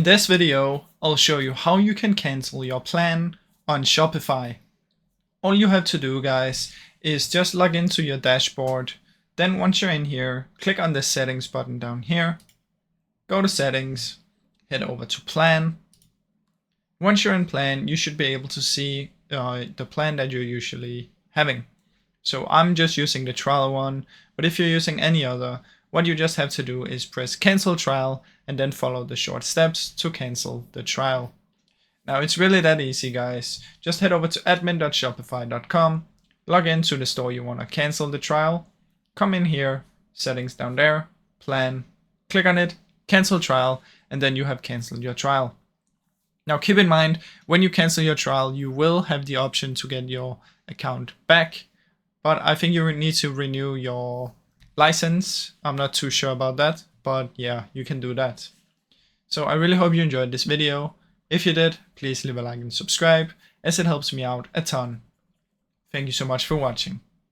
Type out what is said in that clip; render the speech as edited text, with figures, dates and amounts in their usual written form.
this video, I'll show you how you can cancel your plan on Shopify. All you have to do, guys, is just log into your dashboard. Then once you're in here, click on the settings button down here, go to settings, head over to plan. Once you're in plan, you should be able to see the plan that you're usually having. So I'm just using the trial one, but if you're using any other, what you just have to do is press cancel trial and then follow the short steps to cancel the trial. Now it's really that easy, guys. Just head over to admin.shopify.com, log into the store you want to cancel the trial, come in here, settings down there, plan, click on it, cancel trial, and then you have canceled your trial. Now keep in mind, when you cancel your trial, you will have the option to get your account back, but I think you need to renew your license. I'm not too sure about that, but yeah, you can do that. So I really hope you enjoyed this video. If you did, please leave a like and subscribe, as it helps me out a ton. Thank you so much for watching.